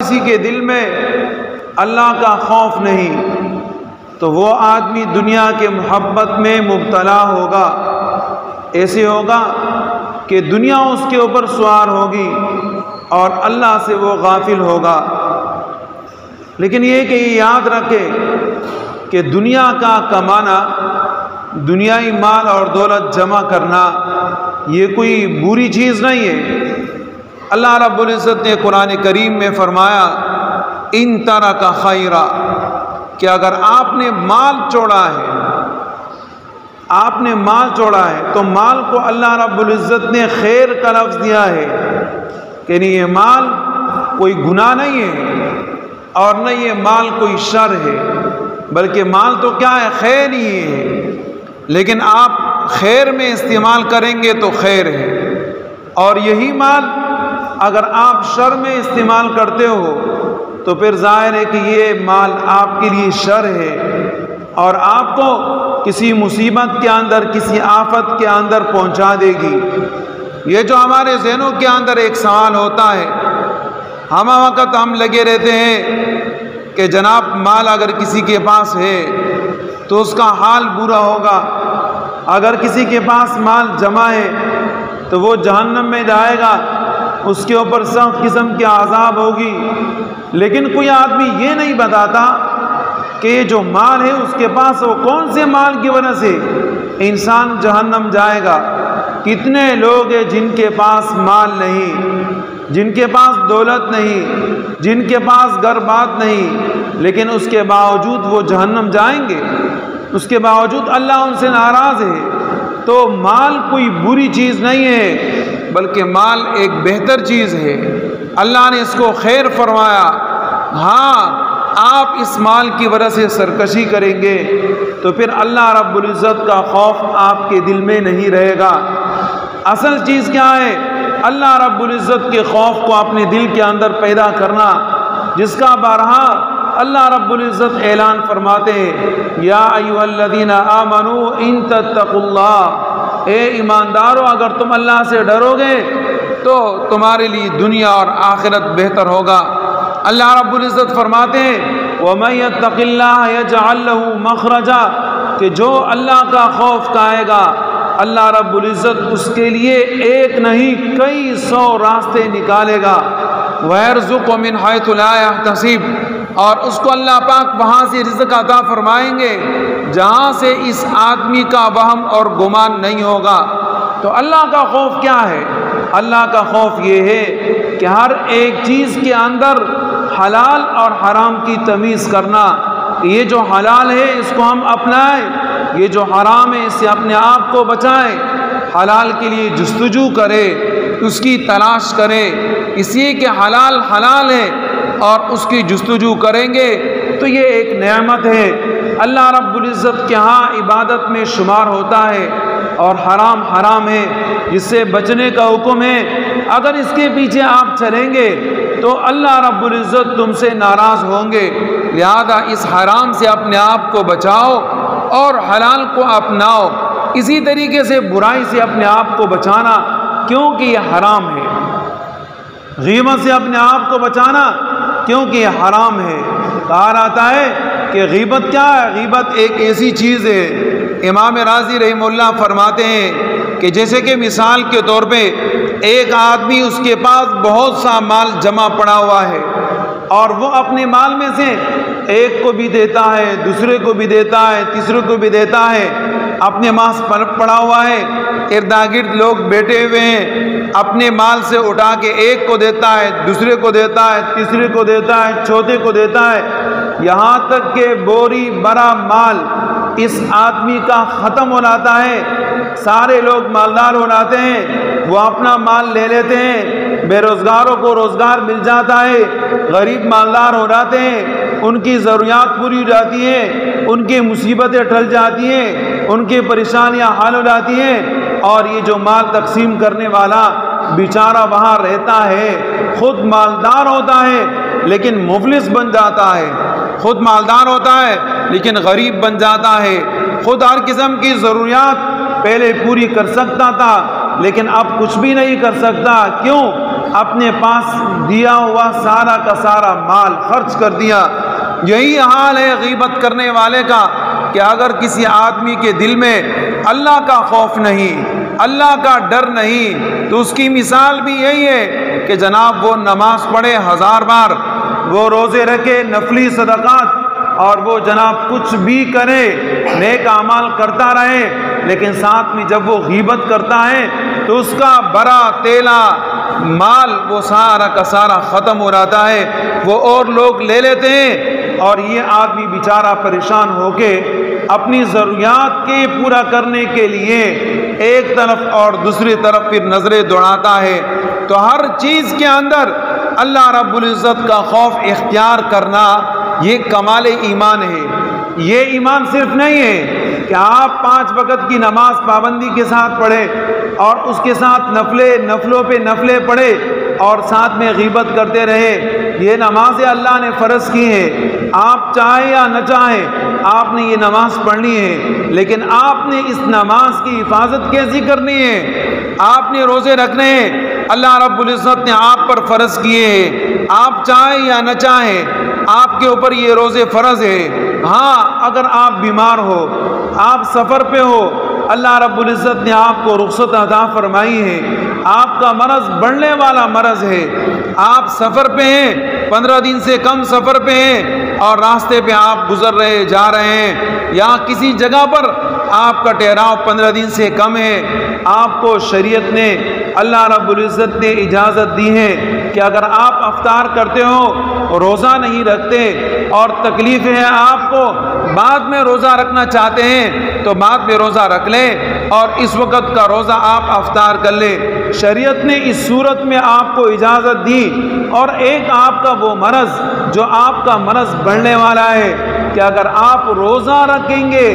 کسی کے دل میں اللہ کا خوف نہیں تو وہ آدمی دنیا کے محبت میں مبتلا ہوگا، ایسے ہوگا کہ دنیا اس کے اوپر سوار ہوگی اور اللہ سے وہ غافل ہوگا۔ لیکن یہ کہ یہ یاد رکھے کہ دنیا کا کمانا، دنیائی مال اور دولت جمع کرنا یہ کوئی بری چیز نہیں ہے۔ اللہ رب العزت نے قرآن کریم میں فرمایا ان ترک خیرا، کہ اگر آپ نے مال چھوڑا ہے تو مال کو اللہ رب العزت نے خیر کا لفظ دیا ہے کہ نہیں، یہ مال کوئی گناہ نہیں ہے اور نہ یہ مال کوئی شر ہے، بلکہ مال تو کیا ہے، خیر ہی ہے، لیکن آپ خیر میں استعمال کریں گے تو خیر ہے، اور یہی مال اگر آپ شر میں استعمال کرتے ہو تو پھر ظاہر ہے کہ یہ مال آپ کے لیے شر ہے اور آپ کو کسی مصیبت کے اندر، کسی آفت کے اندر پہنچا دے گی۔ یہ جو ہمارے ذہنوں کے اندر ایک سوال ہوتا ہے، ہم وقت ہم لگے رہتے ہیں کہ جناب مال اگر کسی کے پاس ہے تو اس کا حال برا ہوگا، اگر کسی کے پاس مال جمع ہے تو وہ جہنم میں جائے گا، اس کے اوپر سخت قسم کی عذاب ہوگی۔ لیکن کوئی آدمی یہ نہیں بتاتا کہ یہ جو مال ہے اس کے پاس وہ کون سے مال کی وجہ سے انسان جہنم جائے گا۔ کتنے لوگ ہیں جن کے پاس مال نہیں، جن کے پاس دولت نہیں، جن کے پاس گھر بات نہیں، لیکن اس کے باوجود وہ جہنم جائیں گے، اس کے باوجود اللہ ان سے ناراض ہے۔ تو مال کوئی بری چیز نہیں ہے، بلکہ مال ایک بہتر چیز ہے، اللہ نے اس کو خیر فرمایا۔ ہاں، آپ اس مال کی وجہ سے سرکشی کریں گے تو پھر اللہ رب العزت کا خوف آپ کے دل میں نہیں رہے گا۔ اصل چیز کیا ہے؟ اللہ رب العزت کے خوف کو اپنے دل کے اندر پیدا کرنا، جس کا بارہا اللہ رب العزت اعلان فرماتے ہیں یا ایھا الذین آمنوا ان تتقوا اللہ، اے ایماندارو اگر تم اللہ سے ڈرو گے تو تمہارے لیے دنیا اور آخرت بہتر ہوگا۔ اللہ رب العزت فرماتے ہیں وَمَن يَتَّقِ اللَّهَ يَجْعَل لَّهُ مَخْرَجًا، کہ جو اللہ کا خوف کھائے گا اللہ رب العزت اس کے لیے ایک نہیں کئی 100 راستے نکالے گا۔ وَيَرْزُقْهُ مِنْ حَيْثُ لَا يَحْتَسِبُ، اور اس کو اللہ پاک وہاں سے رزق عطا فرمائیں گے جہاں سے اس آدمی کا وہم اور گمان نہیں ہوگا۔ تو اللہ کا خوف کیا ہے؟ اللہ کا خوف یہ ہے کہ ہر ایک چیز کے اندر حلال اور حرام کی تمیز کرنا، یہ جو حلال ہے اس کو ہم اپنائیں، یہ جو حرام ہے اس سے اپنے آپ کو بچائیں، حلال کے لیے جستجو کرے، اس کی تلاش کرے، اس لیے کہ حلال حلال ہے اور اس کی جستجو کریں گے تو یہ ایک نعمت ہے، اللہ رب العزت کے ہاں عبادت میں شمار ہوتا ہے، اور حرام حرام ہے جس سے بچنے کا حکم ہے۔ اگر اس کے پیچھے آپ چلیں گے تو اللہ رب العزت تم سے ناراض ہوں گے، لہذا اس حرام سے اپنے آپ کو بچاؤ اور حلال کو اپناؤ۔ اسی طریقے سے برائی سے اپنے آپ کو بچانا، کیونکہ یہ حرام ہے۔ غیبت سے اپنے آپ کو بچانا کیونکہ یہ حرام ہے۔ کہا جاتا ہے کہ غیبت کیا ہے؟ غیبت ایک ایسی چیز ہے، امام راضی رحمہ اللہ فرماتے ہیں کہ جیسے کہ مثال کے طور پہ ایک آدمی اس کے پاس بہت سا مال جمع پڑا ہوا ہے اور وہ اپنے مال میں سے ایک کو بھی دیتا ہے، دوسرے کو بھی دیتا ہے، تیسرے کو بھی دیتا ہے، اپنے پاس پڑا ہوا ہے، اردا گرد لوگ بیٹھے ہوئے ہیں، اپنے مال سے اٹھا کے ایک کو دیتا ہے، دوسرے کو دیتا ہے، تیسرے کو دیتا ہے، چوتھے کو دیتا ہے، یہاں تک کہ بوری بڑا مال اس آدمی کا ختم ہو جاتا ہے۔ سارے لوگ مالدار ہو جاتے ہیں، وہ اپنا مال لے لیتے ہیں، بے روزگاروں کو روزگار مل جاتا ہے، غریب مالدار ہو جاتے ہیں، ان کی ضروریات پوری ہو جاتی ہیں، ان کی مصیبتیں ٹل جاتی ہیں، ان کی پریشانیاں حل ہو جاتی ہیں، اور یہ جو مال تقسیم کرنے والا بیچارہ وہاں رہتا ہے، خود مالدار ہوتا ہے لیکن مفلس بن جاتا ہے، خود مالدار ہوتا ہے لیکن غریب بن جاتا ہے، خود ہر قسم کی ضروریات پہلے پوری کر سکتا تھا لیکن اب کچھ بھی نہیں کر سکتا۔ کیوں؟ اپنے پاس دیا ہوا سارا کا سارا مال خرچ کر دیا۔ یہی حال ہے غیبت کرنے والے کا کہ اگر کسی آدمی کے دل میں اللہ کا خوف نہیں، اللہ کا ڈر نہیں، تو اس کی مثال بھی یہی ہے کہ جناب وہ نماز پڑھے 1000 بار، وہ روزے رکھے، نفلی صدقات، اور وہ جناب کچھ بھی کرے، نیک اعمال کرتا رہے، لیکن ساتھ میں جب وہ غیبت کرتا ہے تو اس کا برا تیلا مال وہ سارا کا سارا ختم ہو جاتا ہے، وہ اور لوگ لے لیتے ہیں، اور یہ آدمی بیچارہ پریشان ہو کے اپنی ضروریات کے پورا کرنے کے لیے ایک طرف اور دوسری طرف پھر نظریں دوڑاتا ہے۔ تو ہر چیز کے اندر اللہ رب العزت کا خوف اختیار کرنا یہ کمال ایمان ہے۔ یہ ایمان صرف نہیں ہے کہ آپ 5 وقت کی نماز پابندی کے ساتھ پڑھیں اور اس کے ساتھ نفلوں پہ نفلیں پڑھے اور ساتھ میں غیبت کرتے رہے۔ یہ نمازیں اللہ نے فرض کی ہیں، آپ چاہیں یا نہ چاہیں آپ نے یہ نماز پڑھنی ہے، لیکن آپ نے اس نماز کی حفاظت کیسی کرنی ہے؟ آپ نے روزے رکھنے ہیں، اللہ رب العزت نے آپ پر فرض کیے ہیں، آپ چاہیں یا نہ چاہیں آپ کے اوپر یہ روزے فرض ہے۔ ہاں اگر آپ بیمار ہو، آپ سفر پہ ہو، اللہ رب العزت نے آپ کو رخصت عطا فرمائی ہے، آپ کا مرض بڑھنے والا مرض ہے، آپ سفر پہ ہیں، 15 دن سے کم سفر پہ ہیں اور راستے پہ آپ گزر رہے جا رہے ہیں، یا کسی جگہ پر آپ کا ٹھہراؤ 15 دن سے کم ہے، آپ کو شریعت نے، اللہ رب العزت نے اجازت دی ہے کہ اگر آپ افطار کرتے ہو، روزہ نہیں رکھتے اور تکلیف ہے آپ کو، بعد میں روزہ رکھنا چاہتے ہیں تو بعد میں روزہ رکھ لیں اور اس وقت کا روزہ آپ افطار کر لیں۔ شریعت نے اس صورت میں آپ کو اجازت دی۔ اور ایک آپ کا وہ مرض جو آپ کا مرض بڑھنے والا ہے کہ اگر آپ روزہ رکھیں گے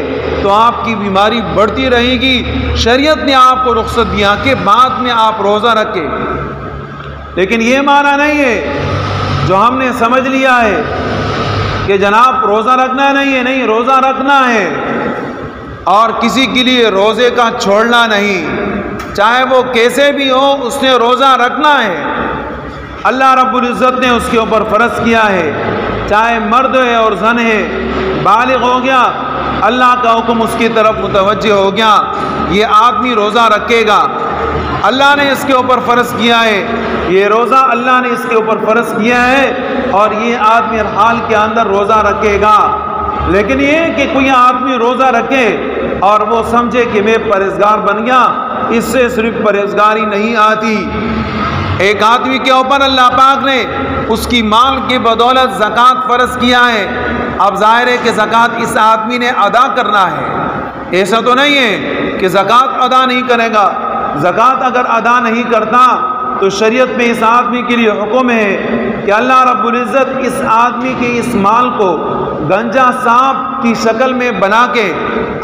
تو آپ کی بیماری بڑھتی رہے گی، شریعت نے آپ کو رخصت دیا کہ بعد میں آپ روزہ رکھیں۔ لیکن یہ معنی نہیں ہے جو ہم نے سمجھ لیا ہے کہ جناب روزہ رکھنا نہیں، روزہ رکھنا ہے اور کسی کے لیے روزے کا چھوڑنا نہیں، چاہے وہ کیسے بھی ہو اس نے روزہ رکھنا ہے۔ اللہ رب العزت نے اس کے اوپر فرض کیا ہے، چاہے مرد ہے اور زن ہے، بالغ ہو گیا، اللہ کا حکم اس کی طرف متوجہ ہو گیا، یہ آدمی روزہ رکھے گا۔ اللہ نے اس کے اوپر فرض کیا ہے، یہ روزہ اللہ نے اس کے اوپر فرض کیا ہے اور یہ آدمی ہر حال کے اندر روزہ رکھے گا۔ لیکن یہ کہ کوئی آدمی روزہ رکھے اور وہ سمجھے کہ میں پرہیزگار بن گیا، اس سے صرف پرہیزگاری نہیں آتی۔ ایک آدمی کے اوپر اللہ پاک نے اس کی مال کی بدولت زکوٰۃ فرض کیا ہے، اب ظاہر ہے کہ زکوٰۃ اس آدمی نے ادا کرنا ہے، ایسا تو نہیں ہے کہ زکوٰۃ ادا نہیں کرے گا۔ زکوٰۃ اگر ادا نہیں کرتا تو شریعت میں اس آدمی کے لیے حکم ہے کہ اللہ رب العزت اس آدمی کے اس مال کو گنجا سانپ کی شکل میں بنا کے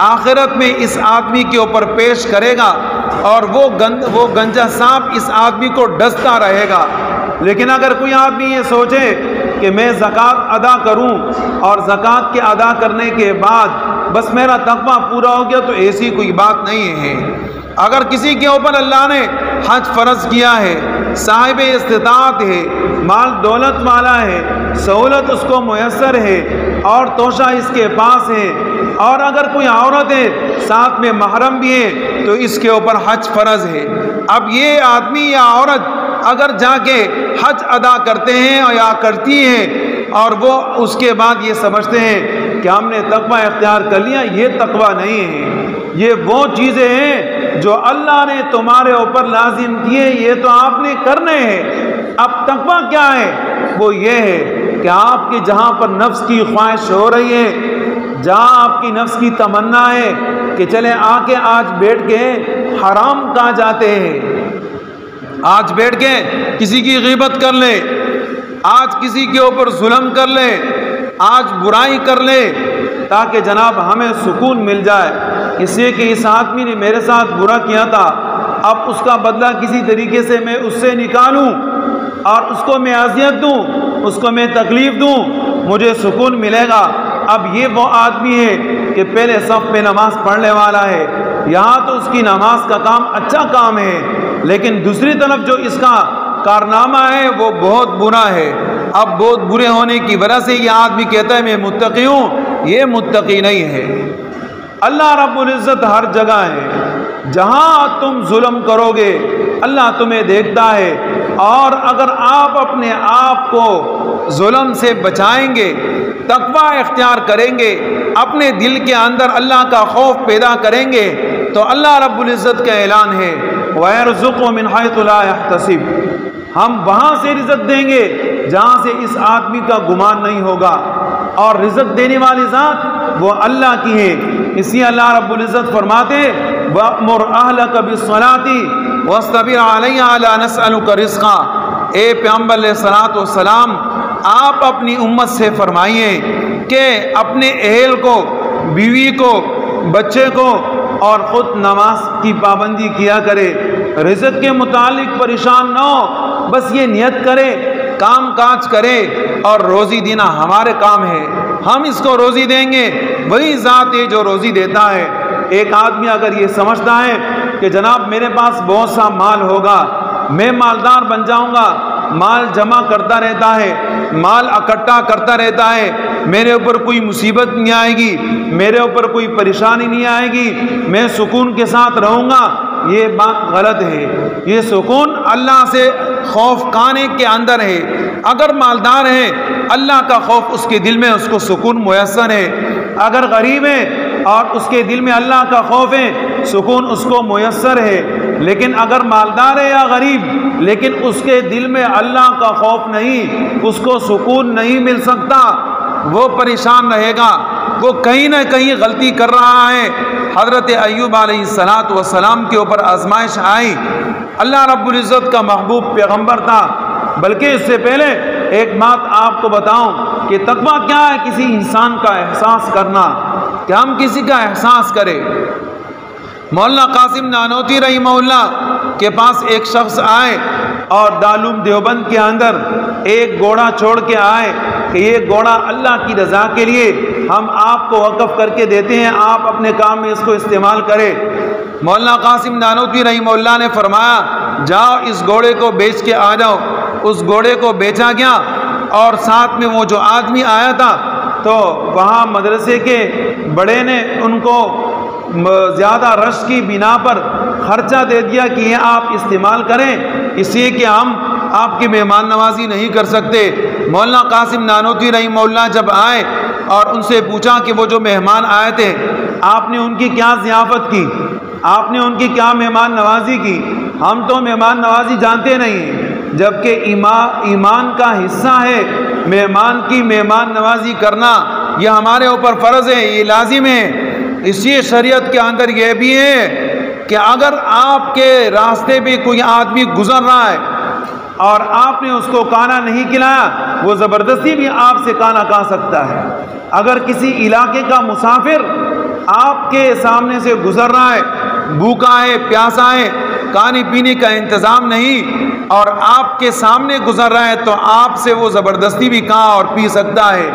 آخرت میں اس آدمی کے اوپر پیش کرے گا اور وہ گنجا سانپ اس آدمی کو ڈستا رہے گا۔ لیکن اگر کوئی آدمی یہ سوچے کہ میں زکوٰۃ ادا کروں اور زکوٰۃ کے ادا کرنے کے بعد بس میرا تقویٰ پورا ہو گیا، تو ایسی کوئی بات نہیں ہے۔ اگر کسی کے اوپر اللہ نے حج فرض کیا ہے، صاحب استطاعت ہے، مال دولت والا ہے، سہولت اس کو میسر ہے اور توشہ اس کے پاس ہے، اور اگر کوئی عورت ہے ساتھ میں محرم بھی ہے تو اس کے اوپر حج فرض ہے۔ اب یہ آدمی یا عورت اگر جا کے حج ادا کرتے ہیں یا کرتی ہیں اور وہ اس کے بعد یہ سمجھتے ہیں کہ ہم نے تقویٰ اختیار کر لیا، یہ تقویٰ نہیں ہے، یہ وہ چیزیں ہیں جو اللہ نے تمہارے اوپر لازم کیے، یہ تو آپ نے کرنے ہیں۔ اب تقویٰ کیا ہے؟ وہ یہ ہے کہ آپ کی جہاں پر نفس کی خواہش ہو رہی ہے، جہاں آپ کی نفس کی تمنا ہے کہ چلیں آج بیٹھ کے حرام کہاں جاتے ہیں، آج بیٹھ کے کسی کی غیبت کر لیں، آج کسی کے اوپر ظلم کر لیں، آج برائی کر لیں تاکہ جناب ہمیں سکون مل جائے، اس لیے کہ اس آدمی نے میرے ساتھ برا کیا تھا، اب اس کا بدلہ کسی طریقے سے میں اس سے نکالوں اور اس کو میں اذیت دوں، اس کو میں تکلیف دوں، مجھے سکون ملے گا۔ اب یہ وہ آدمی ہے کہ پہلے صف میں نماز پڑھنے والا ہے، یہاں تو اس کی نماز کا کام اچھا کام ہے، لیکن دوسری طرف جو اس کا کارنامہ ہے وہ بہت برا ہے۔ اب بہت برے ہونے کی وجہ سے یہ آدمی کہتا ہے میں متقی ہوں، یہ متقی نہیں ہے۔ اللہ رب العزت ہر جگہ ہے، جہاں تم ظلم کرو گے اللہ تمہیں دیکھتا ہے، اور اگر آپ اپنے آپ کو ظلم سے بچائیں گے، تقوی اختیار کریں گے، اپنے دل کے اندر اللہ کا خوف پیدا کریں گے، تو اللہ رب العزت کا اعلان ہے وَيَرْزُقُهُ مِنْ حَيْثُ لَا يَحْتَسِبُ، ہم وہاں سے رزق دیں گے جہاں سے اس آدمی کا گمان نہیں ہوگا، اور رزق دینے والی ذات وہ اللہ کی ہے۔ اسی اللہ رب العزت فرماتے وَأْمُرْ أَهْلَكَ بِالصَّلَاةِ وَاصْطَبِرْ عَلَيْهَا لَا نَسْأَلُكَ رِزْقًا، اے پیغمبر علیہ الصلوۃ والسلام آپ اپنی امت سے فرمائیے کہ اپنے اہل کو، بیوی کو، بچے کو اور خود نماز کی پابندی کیا کرے، رزق کے متعلق پریشان نہ ہو، بس یہ نیت کرے، کام کاج کرے، اور روزی دینا ہمارے کام ہے، ہم اس کو روزی دیں گے، وہی ذات ہے جو روزی دیتا ہے۔ ایک آدمی اگر یہ سمجھتا ہے کہ جناب میرے پاس بہت سا مال ہوگا، میں مالدار بن جاؤں گا، مال جمع کرتا رہتا ہے، مال اکٹھا کرتا رہتا ہے، میرے اوپر کوئی مصیبت نہیں آئے گی، میرے اوپر کوئی پریشانی نہیں آئے گی، میں سکون کے ساتھ رہوں گا، یہ بات غلط ہے۔ یہ سکون اللہ سے خوف کھانے کے اندر ہے۔ اگر مالدار ہے اللہ کا خوف اس کے دل میں اس کو سکون میسر ہے، اگر غریب ہے اور اس کے دل میں اللہ کا خوف ہے سکون اس کو میسر ہے، لیکن اگر مالدار ہے یا غریب لیکن اس کے دل میں اللہ کا خوف نہیں، اس کو سکون نہیں مل سکتا، وہ پریشان رہے گا، وہ کہیں نہ کہیں غلطی کر رہا ہے۔ حضرت ایوب علیہ السلام کے اوپر آزمائش آئی، اللہ رب العزت کا محبوب پیغمبر تھا، بلکہ اس سے پہلے ایک بات آپ کو بتاؤں کہ تقویٰ کیا ہے، کسی انسان کا احساس کرنا، کہ ہم کسی کا احساس کریں۔ مولانا قاسم نانوتوی رحمہ اللہ کے پاس ایک شخص آئے اور دارالعلوم دیوبند کے اندر ایک گھوڑا چھوڑ کے آئے کہ یہ گھوڑا اللہ کی رضا کے لیے ہم آپ کو وقف کر کے دیتے ہیں، آپ اپنے کام میں اس کو استعمال کریں۔ مولانا قاسم نانوتوی رحمہ اللہ نے فرمایا جاؤ اس گھوڑے کو بیچ کے آ جاؤ۔ اس گھوڑے کو بیچا گیا، اور ساتھ میں وہ جو آدمی آیا تھا تو وہاں مدرسے کے بڑے نے ان کو زیادہ رش کی بنا پر خرچہ دے دیا کہ یہ آپ استعمال کریں، اس لیے کہ ہم آپ کی مہمان نوازی نہیں کر سکتے۔ مولانا قاسم نانوتوی رحمہ اللہ جب آئے اور ان سے پوچھا کہ وہ جو مہمان آئے تھے آپ نے ان کی کیا ضیافت کی، آپ نے ان کی کیا مہمان نوازی کی؟ ہم تو مہمان نوازی جانتے نہیں ہیں، جبکہ ایمان کا حصہ ہے مہمان کی مہمان نوازی کرنا، یہ ہمارے اوپر فرض ہے، یہ لازم ہے۔ اسی شریعت کے اندر یہ بھی ہے کہ اگر آپ کے راستے پہ کوئی آدمی گزر رہا ہے اور آپ نے اس کو کھانا نہیں کھلایا، وہ زبردستی بھی آپ سے کھانا کھا سکتا ہے۔ اگر کسی علاقے کا مسافر آپ کے سامنے سے گزر رہا ہے، بھوکا ہے، پیاسا ہے، کھانے پینے کا انتظام نہیں، اور آپ کے سامنے گزر رہا ہے تو آپ سے وہ زبردستی بھی کھا اور پی سکتا ہے۔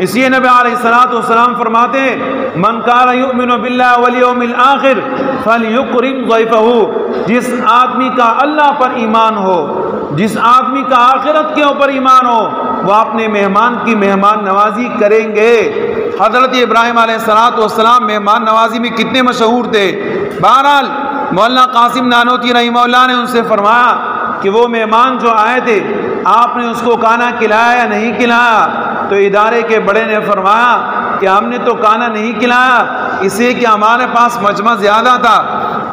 اس لیے نبی علیہ الصلوۃ والسلام فرماتے ہیں من کان یؤمن باللہ والیوم الآخر فلیکرم ضیفہ، جس آدمی کا اللہ پر ایمان ہو، جس آدمی کا آخرت کے اوپر ایمان ہو، وہ اپنے مہمان کی مہمان نوازی کریں گے۔ حضرت ابراہیم علیہ الصلوۃ والسلام مہمان نوازی میں کتنے مشہور تھے۔ بہرحال مولانا قاسم نانوتوی رحمہ اللہ نے ان سے فرمایا کہ وہ مہمان جو آئے تھے آپ نے اس کو کھانا کھلایا یا نہیں کھلایا؟ تو ادارے کے بڑے نے فرمایا کہ ہم نے تو کھانا نہیں کھلایا، اس لیے کہ ہمارے پاس مجمع زیادہ تھا،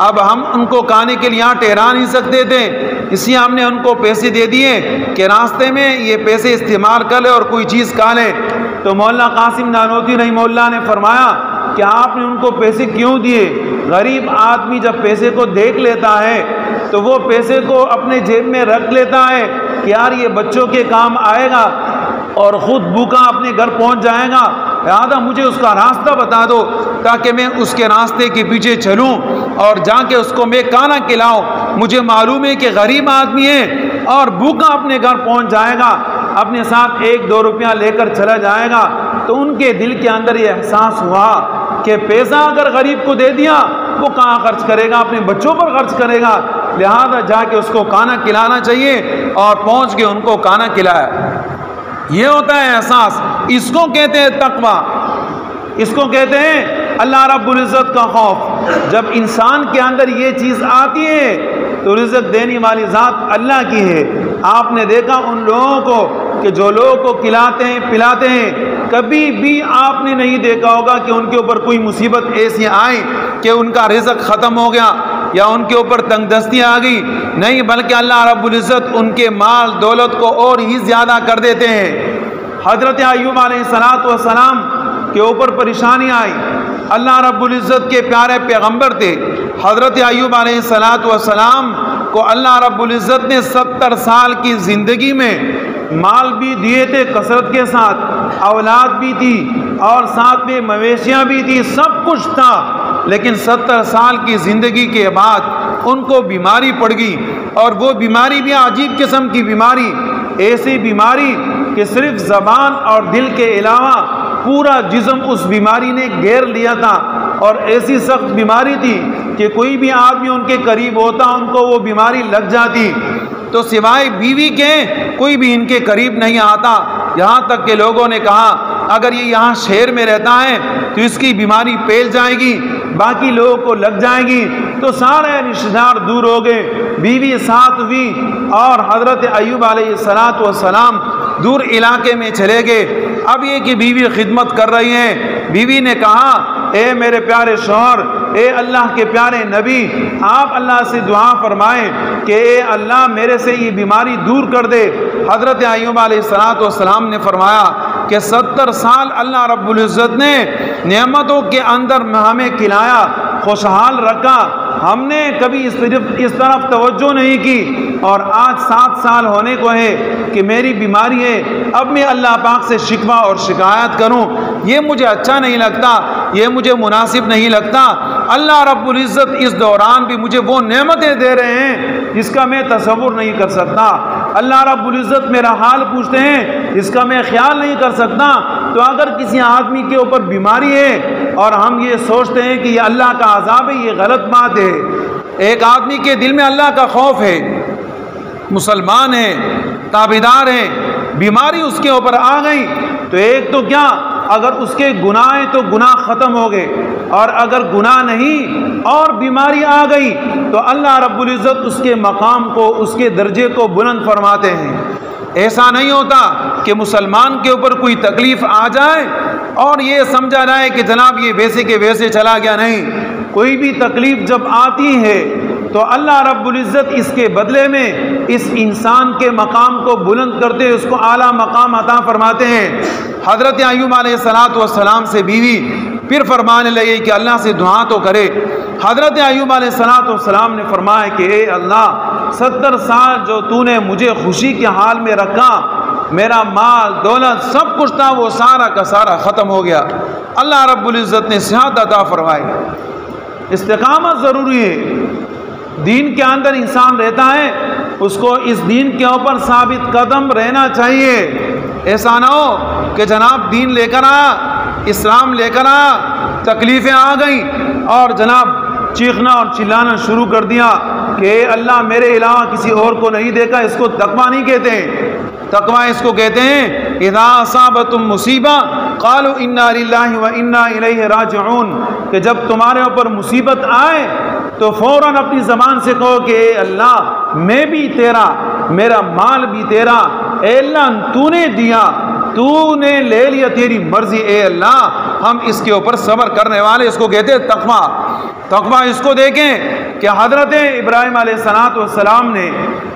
اب ہم ان کو کھانے کے لیے ٹھہرا نہیں سکتے تھے، اس لیے ہم نے ان کو پیسے دے دیے کہ راستے میں یہ پیسے استعمال کر لے اور کوئی چیز کھا لے۔ تو مولانا قاسم نانوتوی رحمہ اللہ نے فرمایا کہ آپ نے ان کو پیسے کیوں دیے؟ غریب آدمی جب پیسے کو دیکھ لیتا ہے تو وہ پیسے کو اپنے جیب میں رکھ لیتا ہے کہ یار یہ بچوں کے کام آئے گا، اور خود بھوکا اپنے گھر پہنچ جائے گا، لہٰذا مجھے اس کا راستہ بتا دو تاکہ میں اس کے راستے کے پیچھے چلوں اور جا کے اس کو میں کھانا کھلاؤں۔ مجھے معلوم ہے کہ غریب آدمی ہے اور بھوکا اپنے گھر پہنچ جائے گا، اپنے ساتھ 1-2 روپیہ لے کر چلا جائے گا۔ تو ان کے دل کے اندر یہ احساس ہوا کہ پیسہ اگر غریب کو دے دیا وہ کہاں خرچ کرے گا؟ اپنے بچوں پر خرچ کرے گا، لہذا جا کے اس کو کھانا کھلانا چاہیے اور پہنچ کے ان کو کھانا کھلایا۔ یہ ہوتا ہے احساس، اس کو کہتے ہیں تقویٰ، اس کو کہتے ہیں اللہ رب العزت کا خوف۔ جب انسان کے اندر یہ چیز آتی ہے تو رزق دینے والی ذات اللہ کی ہے۔ آپ نے دیکھا ان لوگوں کو کہ جو لوگوں کو کھلاتے ہیں پلاتے ہیں، کبھی بھی آپ نے نہیں دیکھا ہوگا کہ ان کے اوپر کوئی مصیبت ایسی آئی کہ ان کا رزق ختم ہو گیا یا ان کے اوپر تنگ دستی آ گئی، نہیں، بلکہ اللہ رب العزت ان کے مال دولت کو اور ہی زیادہ کر دیتے ہیں۔ حضرت ایوب علیہ السلام کے اوپر پریشانی آئی، اللہ رب العزت کے پیارے پیغمبر تھے، حضرت ایوب علیہ السلام کو اللہ رب العزت نے 70 سال کی زندگی میں مال بھی دیے تھے کثرت کے ساتھ، اولاد بھی تھی اور ساتھ میں مویشیاں بھی تھی، سب کچھ تھا، لیکن 70 سال کی زندگی کے بعد ان کو بیماری پڑ گئی، اور وہ بیماری بھی عجیب قسم کی بیماری، ایسی بیماری کہ صرف زبان اور دل کے علاوہ پورا جسم اس بیماری نے گھیر لیا تھا، اور ایسی سخت بیماری تھی کہ کوئی بھی آدمی ان کے قریب ہوتا ان کو وہ بیماری لگ جاتی، تو سوائے بیوی کے کوئی بھی ان کے قریب نہیں آتا، یہاں تک کہ لوگوں نے کہا اگر یہ یہاں شہر میں رہتا ہے تو اس کی بیماری پھیل جائے گی، باقی لوگوں کو لگ جائے گی، تو سارے رشتہ دار دور ہو گئے، بیوی ساتھ ہوئی اور حضرت ایوب علیہ السلام دور علاقے میں چلے گئے۔ اب یہ کہ بیوی خدمت کر رہی ہیں، بیوی نے کہا اے میرے پیارے شوہر، اے اللہ کے پیارے نبی، آپ اللہ سے دعا فرمائیں کہ اے اللہ میرے سے یہ بیماری دور کر دے۔ حضرت ایوب علیہ السلام نے فرمایا کہ 70 سال اللہ رب العزت نے نعمتوں کے اندر ہمیں کھلایا، خوشحال رکھا، ہم نے کبھی اس طرف توجہ نہیں کی، اور آج 7 سال ہونے کو ہے کہ میری بیماری ہے، اب میں اللہ پاک سے شکوہ اور شکایت کروں، یہ مجھے اچھا نہیں لگتا، یہ مجھے مناسب نہیں لگتا۔ اللہ رب العزت اس دوران بھی مجھے وہ نعمتیں دے رہے ہیں جس کا میں تصور نہیں کر سکتا، اللہ رب العزت میرا حال پوچھتے ہیں جس کا میں خیال نہیں کر سکتا۔ تو اگر کسی آدمی کے اوپر بیماری ہے اور ہم یہ سوچتے ہیں کہ یہ اللہ کا عذاب ہے، یہ غلط بات ہے۔ ایک آدمی کے دل میں اللہ کا خوف ہے، مسلمان ہے، تابعدار ہے، بیماری اس کے اوپر آ گئی تو ایک تو کیا، اگر اس کے گناہ ہیں تو گناہ ختم ہو گئے، اور اگر گناہ نہیں اور بیماری آ گئی تو اللہ رب العزت اس کے مقام کو، اس کے درجے کو بلند فرماتے ہیں۔ ایسا نہیں ہوتا کہ مسلمان کے اوپر کوئی تکلیف آ جائے اور یہ سمجھا جائے کہ جناب یہ ویسے کے ویسے چلا گیا، نہیں، کوئی بھی تکلیف جب آتی ہے تو اللہ رب العزت اس کے بدلے میں اس انسان کے مقام کو بلند کرتے ہیں، اس کو اعلیٰ مقام عطا فرماتے ہیں۔ حضرت ایوب علیہ السلام سے بیوی پھر فرمانے لگے کہ اللہ سے دعا تو کرے۔ حضرت ایوب علیہ السلام نے فرمایا کہ اے اللہ، 70 سال جو تو نے مجھے خوشی کے حال میں رکھا، میرا مال دولت سب کچھ تھا وہ سارا کا سارا ختم ہو گیا۔ اللہ رب العزت نے صحت عطا فرمائی۔ استقامت ضروری ہے، دین کے اندر انسان رہتا ہے اس کو اس دین کے اوپر ثابت قدم رہنا چاہیے۔ ایسا نہ ہو کہ جناب دین لے کر آیا، اسلام لے کر آیا، تکلیفیں آ گئیں اور جناب چیخنا اور چلانا شروع کر دیا کہ اے اللہ میرے علاوہ کسی اور کو نہیں دیکھا۔ اس کو تقویٰ نہیں کہتے ہیں، تقویٰ اس کو کہتے ہیں اذا اصابتم مصیبہ قالوا انا للہ و انا الیہ راجعون، کہ جب تمہارے اوپر مصیبت آئے تو فوراً اپنی زبان سے کہو کہ اے اللہ میں بھی تیرا، میرا مال بھی تیرا، اے اللہ تو نے دیا، تو نے لے لیا، تیری مرضی، اے اللہ ہم اس کے اوپر صبر کرنے والے، اس کو کہتے ہیں تقویٰ۔ تقویٰ اس کو دیکھیں کہ حضرت ابراہیم علیہ السلام نے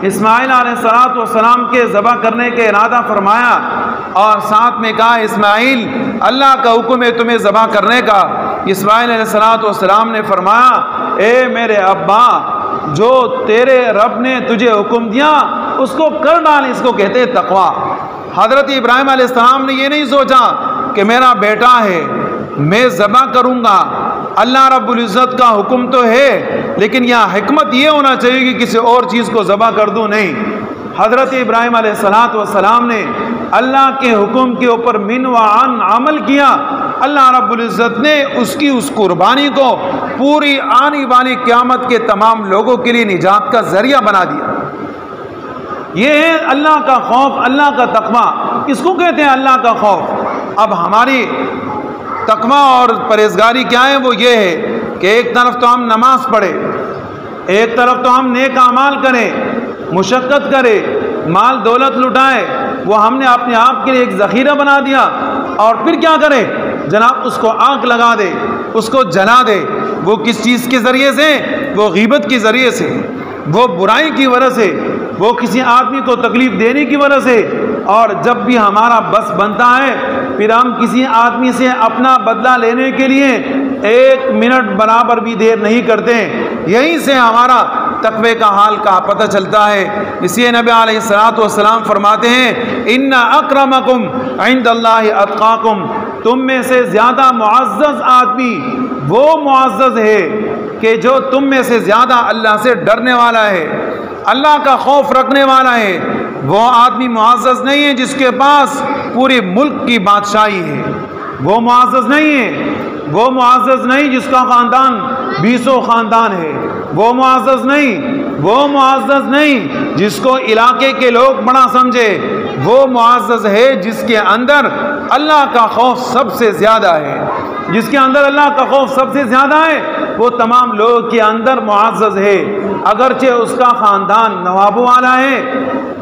اسماعیل علیہ السلام کے ذبح کرنے کے ارادہ فرمایا اور ساتھ میں کہا اسماعیل اللہ کا حکم ہے تمہیں ذبح کرنے کا۔ اسماعیل علیہ السلام نے فرمایا اے میرے ابا، جو تیرے رب نے تجھے حکم دیا اس کو کر ڈال، اس کو کہتے ہیں تقویٰ۔ حضرت ابراہیم علیہ السلام نے یہ نہیں سوچا کہ میرا بیٹا ہے میں ذبح کروں گا، اللہ رب العزت کا حکم تو ہے لیکن یہاں حکمت یہ ہونا چاہیے کہ کسی اور چیز کو ذبح کر دوں، نہیں۔ حضرت ابراہیم علیہ السلام نے اللہ کے حکم کے اوپر من و عن عمل کیا اللہ رب العزت نے اس کی اس قربانی کو پوری آنے والی قیامت کے تمام لوگوں کے لیے نجات کا ذریعہ بنا دیا۔ یہ ہے اللہ کا خوف، اللہ کا تقویٰ۔ اس کو کہتے ہیں اللہ کا خوف۔ اب ہماری تقویٰ اور پرہیزگاری کیا ہے؟ وہ یہ ہے کہ ایک طرف تو ہم نماز پڑھیں، ایک طرف تو ہم نیک اعمال کریں، مشقت کریں، مال دولت لٹائیں، وہ ہم نے اپنے آپ کے لیے ایک ذخیرہ بنا دیا، اور پھر کیا کریں جناب؟ اس کو آگ لگا دے، اس کو جلا دے۔ وہ کس چیز کے ذریعے سے؟ وہ غیبت کے ذریعے سے، وہ برائی کی وجہ سے، وہ کسی آدمی کو تکلیف دینے کی وجہ سے۔ اور جب بھی ہمارا بس بنتا ہے پھر ہم کسی آدمی سے اپنا بدلہ لینے کے لیے 1 منٹ برابر بھی دیر نہیں کرتے۔ یہیں سے ہمارا تقوی کا حال کا پتہ چلتا ہے۔ اس لیے نبی علیہ الصلوۃ والسلام فرماتے ہیں ان اکرمکم عند اللہ اتقاکم، تم میں سے زیادہ معزز آدمی وہ معزز ہے کہ جو تم میں سے زیادہ اللہ سے ڈرنے والا ہے، اللہ کا خوف رکھنے والا ہے۔ وہ آدمی معزز نہیں ہے جس کے پاس پورے ملک کی بادشاہی ہے، وہ معزز نہیں ہے۔ وہ معزز نہیں جس کا خاندان 20 خاندان ہے، وہ معزز نہیں۔ وہ معزز نہیں جس کو علاقے کے لوگ بڑا سمجھے، وہ معزز ہے جس کے اندر اللہ کا خوف سب سے زیادہ ہے۔ جس کے اندر اللہ کا خوف سب سے زیادہ ہے وہ تمام لوگوں کے اندر معزز ہے، اگرچہ اس کا خاندان نوابوں والا ہے،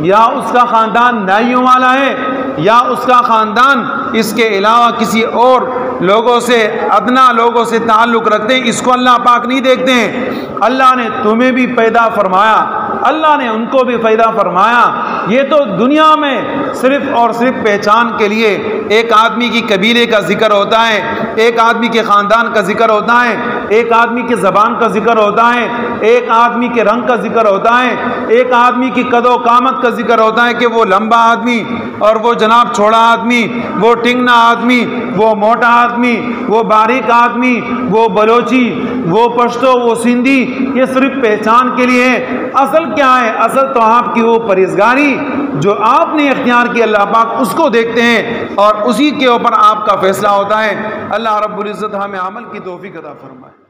یا اس کا خاندان نائیوں والا ہے، یا اس کا خاندان اس کے علاوہ کسی اور لوگوں سے، ادنا لوگوں سے تعلق رکھتے ہیں۔ اس کو اللہ پاک نہیں دیکھتے ہیں۔ اللہ نے تمہیں بھی پیدا فرمایا، اللہ نے ان کو بھی پیدا فرمایا۔ یہ تو دنیا میں صرف اور صرف پہچان کے لیے ایک آدمی کی قبیلے کا ذکر ہوتا ہے، ایک آدمی کے خاندان کا ذکر ہوتا ہے، ایک آدمی کی زبان کا ذکر ہوتا ہے، ایک آدمی کے رنگ کا ذکر ہوتا ہے، ایک آدمی کی قد و قامت کا ذکر ہوتا ہے کہ وہ لمبا آدمی اور وہ جناب چھوڑا آدمی، وہ ٹنگنا آدمی، وہ موٹا آدمی، وہ باریک آدمی، وہ بلوچی، وہ پشتو، وہ سندھی۔ یہ صرف پہچان کے لیے ہے۔ اصل کیا ہے؟ اصل تو آپ کی وہ پرہیزگاری جو آپ نے اختیار کی، اللہ پاک اس کو دیکھتے ہیں اور اسی کے اوپر آپ کا فیصلہ ہوتا ہے۔ اللہ رب العزت ہمیں عمل کی توفیق عطا فرمائے۔